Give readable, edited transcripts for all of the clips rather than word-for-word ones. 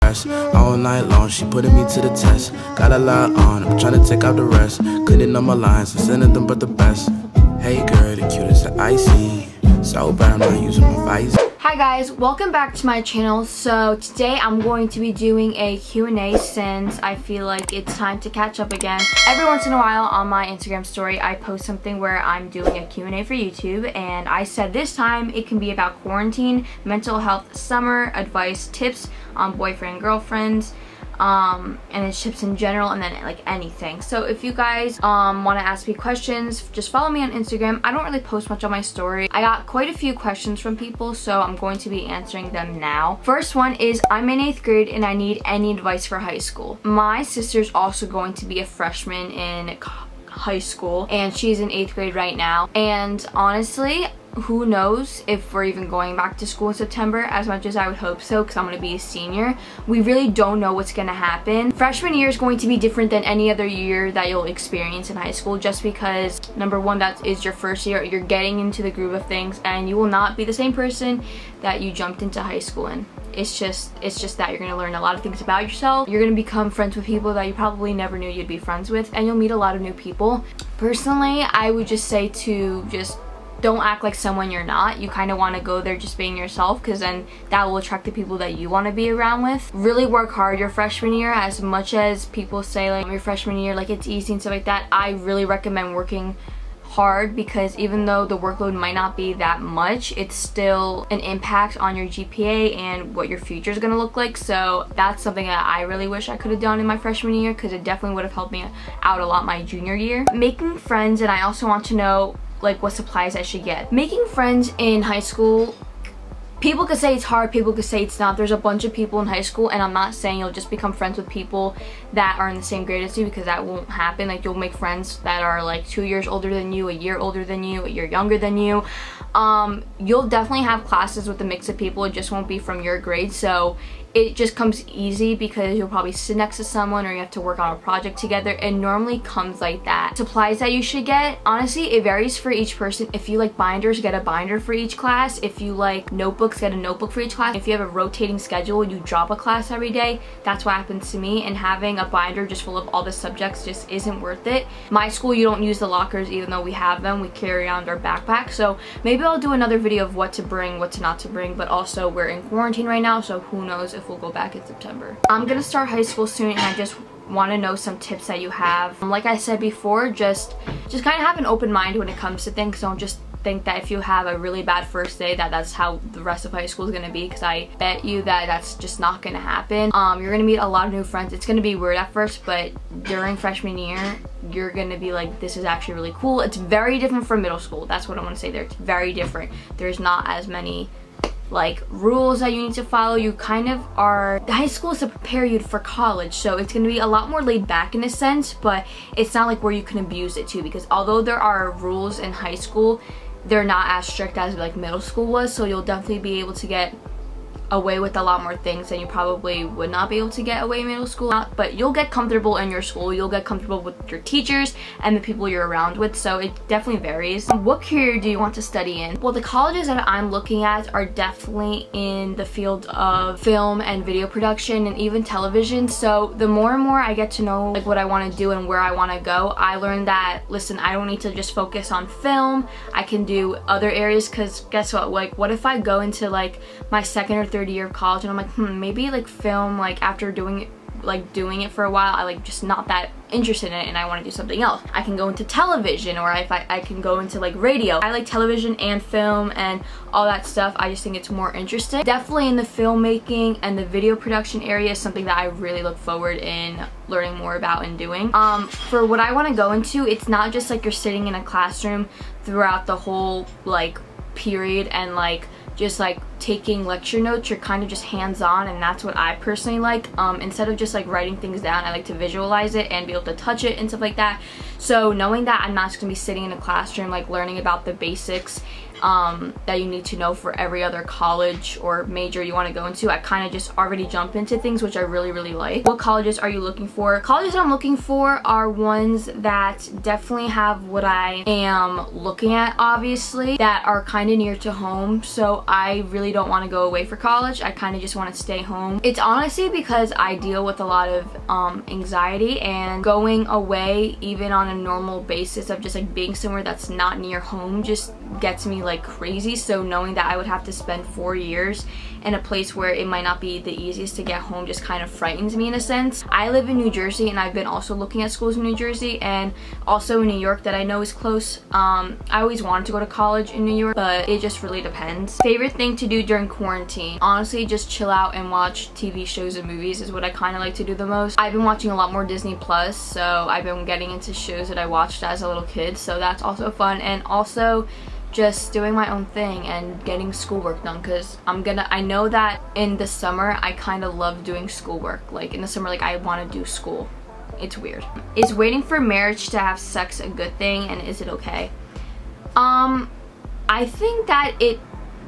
All night long, she putting me to the test. Got a lot on, I'm trying to take out the rest. Cleaning up my lines, I'm sending them but the best. Hey girl, the cutest that I see. So bad I'm not using my vice. Hi guys, welcome back to my channel. So today I'm going to be doing a Q&A since I feel like it's time to catch up again. Every once in a while on my Instagram story I post something where I'm doing a Q&A for YouTube, and I said this time it can be about quarantine, mental health, summer, advice, tips on boyfriend, girlfriends, and it's tips in general, and then like anything. So if you guys want to ask me questions, just follow me on Instagram. I don't really post much on my story. I got quite a few questions from people, so I'm going to be answering them now. First one is, I'm in 8th grade and I need any advice for high school. My sister's also going to be a freshman in high school and she's in 8th grade right now, and honestly who knows if we're even going back to school in September, as much as I would hope so because I'm going to be a senior. We really don't know what's going to happen. Freshman year is going to be different than any other year that you'll experience in high school, just because number one, that is your first year. You're getting into the groove of things and you will not be the same person that you jumped into high school in. It's just that you're going to learn a lot of things about yourself. You're going to become friends with people that you probably never knew you'd be friends with, and you'll meet a lot of new people. Personally, I would just say to just don't act like someone you're not. You kind of want to go there just being yourself, because then that will attract the people that you want to be around with. Really work hard your freshman year. As much as people say like your freshman year like it's easy and stuff like that, I really recommend working hard, because even though the workload might not be that much, it's still an impact on your GPA and what your future is going to look like. So that's something that I really wish I could have done in my freshman year, because it definitely would have helped me out a lot my junior year. Making friends, and I also want to know like what supplies I should get. Making friends in high school, people could say it's hard, people could say it's not. There's a bunch of people in high school, and I'm not saying you'll just become friends with people that are in the same grade as you, because that won't happen. Like, you'll make friends that are like 2 years older than you, a year older than you, a year younger than you. You'll definitely have classes with a mix of people. It just won't be from your grade, so it just comes easy because you'll probably sit next to someone or you have to work on a project together. It normally comes like that. Supplies that you should get, honestly, it varies for each person. If you like binders, get a binder for each class. If you like notebooks, get a notebook for each class. If you have a rotating schedule, you drop a class every day. That's what happens to me, and having a binder just full of all the subjects just isn't worth it. My school, you don't use the lockers even though we have them. We carry around our backpack. So maybe I'll do another video of what to bring, what to not to bring, but also we're in quarantine right now, so who knows if we'll go back in September. I'm gonna start high school soon, and I just want to know some tips that you have. Like I said before, just kind of have an open mind when it comes to things. Don't just think that if you have a really bad first day that's how the rest of high school is going to be, because I bet you that that's just not going to happen. You're going to meet a lot of new friends. It's going to be weird at first, but during freshman year you're going to be like, this is actually really cool. It's very different from middle school. That's what I want to say there. It's very different. There's not as many like rules that you need to follow. You kind of are, high school is to prepare you for college, so it's going to be a lot more laid back in a sense, but it's not like where you can abuse it too, because although there are rules in high school, they're not as strict as like middle school was. So you'll definitely be able to get away with a lot more things than you probably would not be able to get away in middle school. But you'll get comfortable in your school, you'll get comfortable with your teachers and the people you're around with, so it definitely varies. What career do you want to study in? Well, the colleges that I'm looking at are definitely in the field of film and video production and even television. So the more and more I get to know like what I want to do and where I want to go, I learned that, listen, I don't need to just focus on film. I can do other areas, because guess what, like what if I go into like my second or third year of college and I'm like, maybe like film, like after doing it for a while, I like just not that interested in it and I want to do something else. I can go into television, or if I can go into like radio. I like television and film and all that stuff. I just think it's more interesting. Definitely in the filmmaking and the video production area is something that I really look forward in learning more about and doing. For what I want to go into, it's not just like you're sitting in a classroom throughout the whole like period and like just like taking lecture notes. You're kind of just hands-on, and that's what I personally like. Instead of just like writing things down, I like to visualize it and be able to touch it and stuff like that. So knowing that I'm not just gonna be sitting in a classroom like learning about the basics that you need to know for every other college or major you want to go into. I kind of just already jump into things, which I really like. What colleges are you looking for? Colleges I'm looking for are ones that definitely have what I am looking at, obviously, that are kind of near to home. So I really don't want to go away for college. I kind of just want to stay home. It's honestly because I deal with a lot of anxiety, and going away even on a normal basis of just like being somewhere that's not near home just gets me like crazy. So knowing that I would have to spend 4 years in a place where it might not be the easiest to get home just kind of frightens me in a sense. I live in New Jersey, and I've been also looking at schools in New Jersey and also in New York that I know is close. I always wanted to go to college in New York, but it just really depends. Favorite thing to do during quarantine? Honestly, just chill out and watch TV shows and movies is what I kind of like to do the most. I've been watching a lot more Disney Plus, so I've been getting into shows that I watched as a little kid, so that's also fun. And also just doing my own thing and getting schoolwork done, because I know that in the summer I kind of love doing schoolwork. Like in the summer, like I want to do school. It's weird. Is waiting for marriage to have sex a good thing, and is it okay? I think that it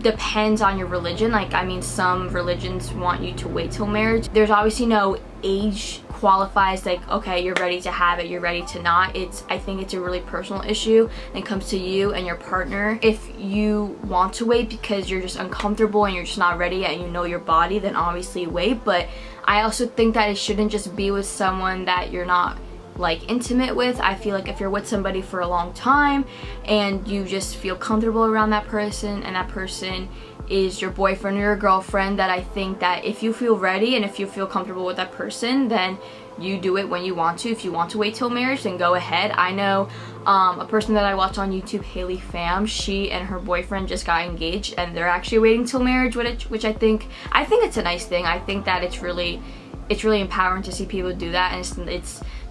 depends on your religion. Like, I mean, some religions want you to wait till marriage. There's obviously no age qualifies like, okay, you're ready to have it, you're ready to not. I think it's a really personal issue, and it comes to you and your partner. If you want to wait because you're just uncomfortable and you're just not ready yet and you know your body, then obviously wait. But I also think that it shouldn't just be with someone that you're not like intimate with. I feel like if you're with somebody for a long time and you just feel comfortable around that person, and that person is your boyfriend or your girlfriend, that I think that if you feel ready and if you feel comfortable with that person, then you do it when you want to. If you want to wait till marriage, then go ahead. I know a person that I watch on YouTube, Haley Pham, she and her boyfriend just got engaged, and they're actually waiting till marriage, which I think it's a nice thing. I think that it's really empowering to see people do that, and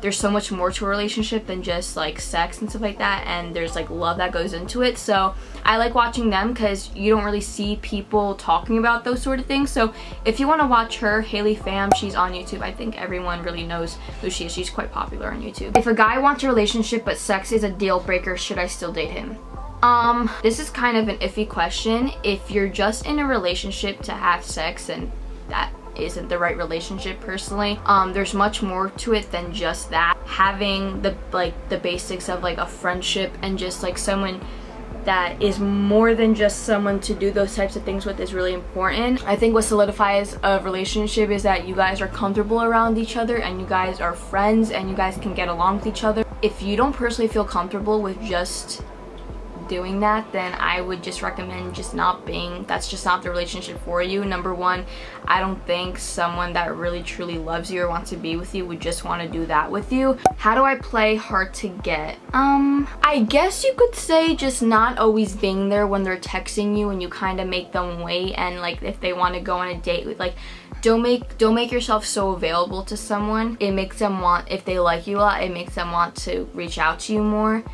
there's so much more to a relationship than just like sex and stuff like that, and there's like love that goes into it. So I like watching them because you don't really see people talking about those sort of things. So if you want to watch her, Haley Pham, she's on YouTube. I think everyone really knows who she is. She's quite popular on YouTube. If a guy wants a relationship but sex is a deal breaker, should I still date him? This is kind of an iffy question. If you're just in a relationship to have sex, and that isn't the right relationship personally. There's much more to it than just that. Having the basics of like a friendship and just like someone that is more than just someone to do those types of things with is really important. I think what solidifies a relationship is that you guys are comfortable around each other, and you guys are friends, and you guys can get along with each other. If you don't personally feel comfortable with just doing that, then I would just recommend that's just not the relationship for you. Number one, I don't think someone that really truly loves you or wants to be with you would just want to do that with you. How do I play hard to get? I guess you could say just not always being there when they're texting you, and you kind of make them wait, and like if they want to go on a date with, like, don't make yourself so available to someone. It makes them want, if they like you a lot, it makes them want to reach out to you more.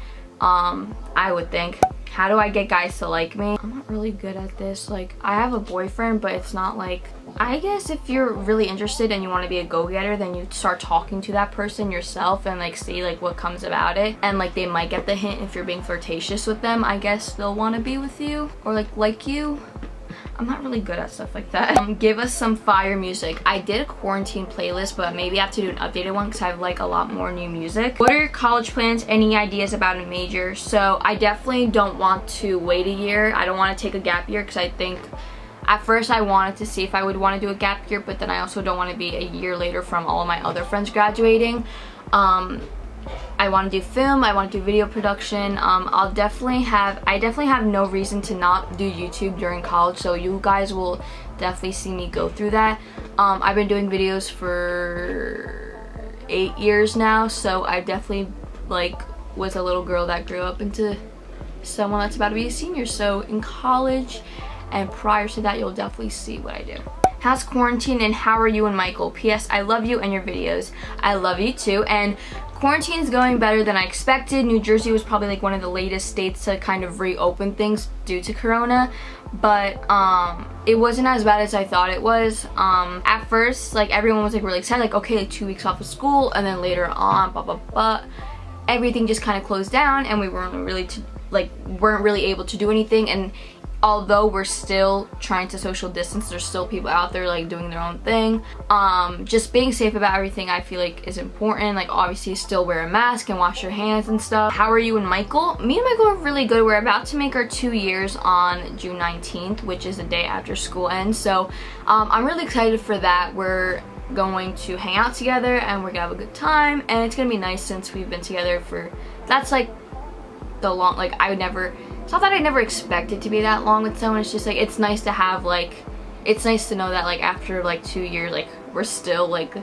I would think. How do I get guys to like me? I'm not really good at this. Like, I have a boyfriend, but it's not like, I guess if you're really interested and you want to be a go-getter, then you start talking to that person yourself and like see like what comes about it, and like they might get the hint. If you're being flirtatious with them, I guess they'll want to be with you or like you. I'm not really good at stuff like that. Give us some fire music. I did a quarantine playlist, but maybe I have to do an updated one because I have like a lot more new music. What are your college plans? Any ideas about a major? So I definitely don't want to wait a year. I don't want to take a gap year because I think at first I wanted to see if I would want to do a gap year, but then I also don't want to be a year later from all of my other friends graduating. I want to do film, I want to do video production. I definitely have no reason to not do YouTube during college, so you guys will definitely see me go through that. I've been doing videos for 8 years now, so I definitely like was a little girl that grew up into someone that's about to be a senior. So in college and prior to that, you'll definitely see what I do. How's quarantine and how are you and Michael? P.S. I love you and your videos. I love you too. And quarantine is going better than I expected. New Jersey was probably like one of the latest states to kind of reopen things due to Corona, but it wasn't as bad as I thought it was. At first, like everyone was like really excited, like okay, like 2 weeks off of school, and then later on, everything just kind of closed down, and we weren't really like weren't really able to do anything, and although we're still trying to social distance, there's still people out there like doing their own thing. Just being safe about everything I feel like is important. Like obviously still wear a mask and wash your hands and stuff. How are you and Michael? Me and Michael are really good. We're about to make our 2 years on June 19th, which is the day after school ends. So I'm really excited for that. We're going to hang out together and we're gonna have a good time, and it's gonna be nice since we've been together for, that's like the long, like I would never, it's not that I never expected to be that long with someone, it's just like it's nice to have like, it's nice to know that like after like 2 years like we're still like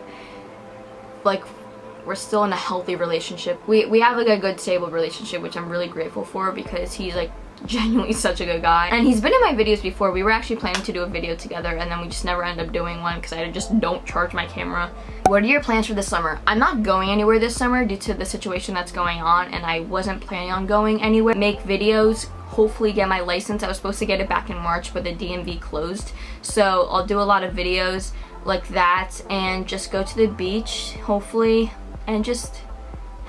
we're still in a healthy relationship. We have like a good stable relationship, which I'm really grateful for because he's like genuinely such a good guy, and he's been in my videos before. We were actually planning to do a video together and then we just never ended up doing one because I just don't charge my camera. What are your plans for this summer? I'm not going anywhere this summer due to the situation that's going on, and I wasn't planning on going anywhere. Make videos, hopefully get my license. I was supposed to get it back in March, but the DMV closed, so I'll do a lot of videos like that and just go to the beach hopefully and just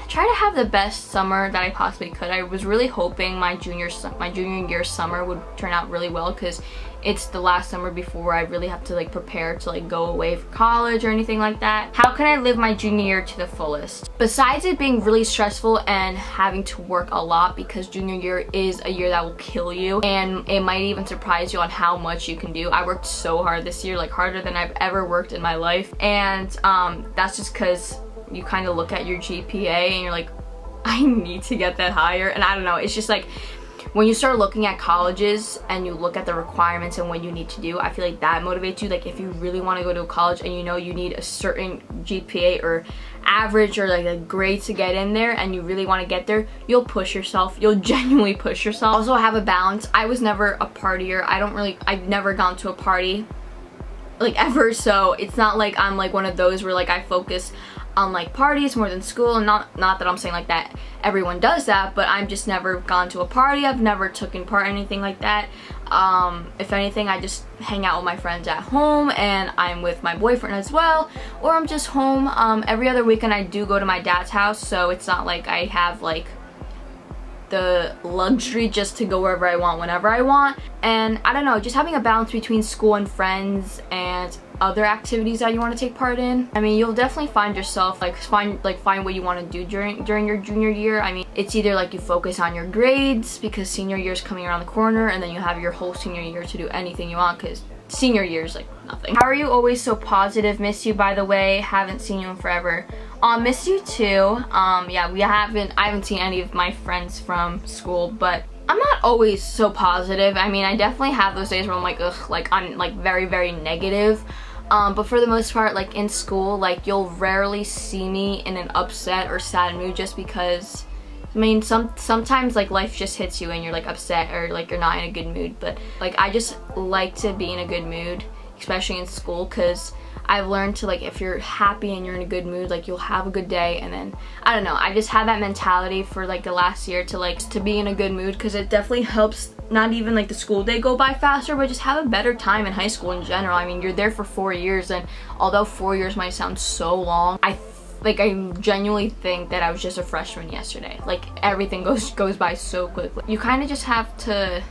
try to have the best summer that I possibly could. I was really hoping my junior year summer would turn out really well because it's the last summer before I really have to like prepare to like go away for college or anything like that. How can I live my junior year to the fullest? Besides it being really stressful and having to work a lot, because junior year is a year that will kill you and it might even surprise you on how much you can do. I worked so hard this year, like harder than I've ever worked in my life, and that's just because you kind of look at your GPA and you're like, I need to get that higher. And I don't know, it's just like when you start looking at colleges and you look at the requirements and what you need to do, I feel like that motivates you. Like if you really want to go to a college and you know you need a certain GPA or average or like a grade to get in there and you really want to get there, you'll push yourself. You'll genuinely push yourself. Also have a balance. I was never a partier. I've never gone to a party like ever, so it's not like I'm like one of those where like I focus on like parties more than school, and not that I'm saying like that everyone does that, but I'm just never gone to a party. I've never taken part in anything like that. If anything, I just hang out with my friends at home and I'm with my boyfriend as well, or I'm just home. Every other weekend I do go to my dad's house, so it's not like I have like the luxury just to go wherever I want whenever I want. And I don't know, just having a balance between school and friends and other activities that you want to take part in. I mean, you'll definitely find yourself like find what you want to do during your junior year. I mean, it's either like you focus on your grades because senior year is coming around the corner, and then you have your whole senior year to do anything you want because senior year is like nothing. How are you always so positive? Miss you, by the way. Haven't seen you in forever. Miss you too. Yeah, I haven't seen any of my friends from school, but I'm not always so positive. I mean, I definitely have those days where I'm like, ugh, like I'm like very, very negative. But for the most part, like in school, like you'll rarely see me in an upset or sad mood, just because, I mean, sometimes like life just hits you and you're like upset or like you're not in a good mood. But like I just like to be in a good mood, especially in school, because I've learned to like, if you're happy and you're in a good mood, like you'll have a good day. And then I don't know, I just had that mentality for like the last year to be in a good mood, because it definitely helps not even like the school day go by faster, but just have a better time in high school in general. I mean, you're there for 4 years, and although 4 years might sound so long, I genuinely think that I was just a freshman yesterday. Like everything goes by so quickly. You kind of just have to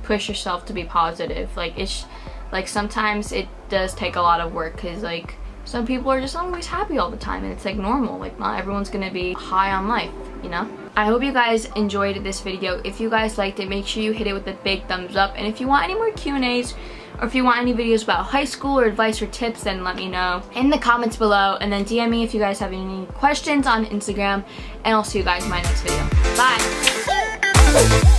push yourself to be positive. Like it's like sometimes it does take a lot of work, because like some people are just always happy all the time, and it's like normal. Like not everyone's gonna be high on life, you know? I hope you guys enjoyed this video. If you guys liked it, make sure you hit it with a big thumbs up. And if you want any more Q&As, or if you want any videos about high school or advice or tips, then let me know in the comments below. And then DM me if you guys have any questions on Instagram. And I'll see you guys in my next video. Bye!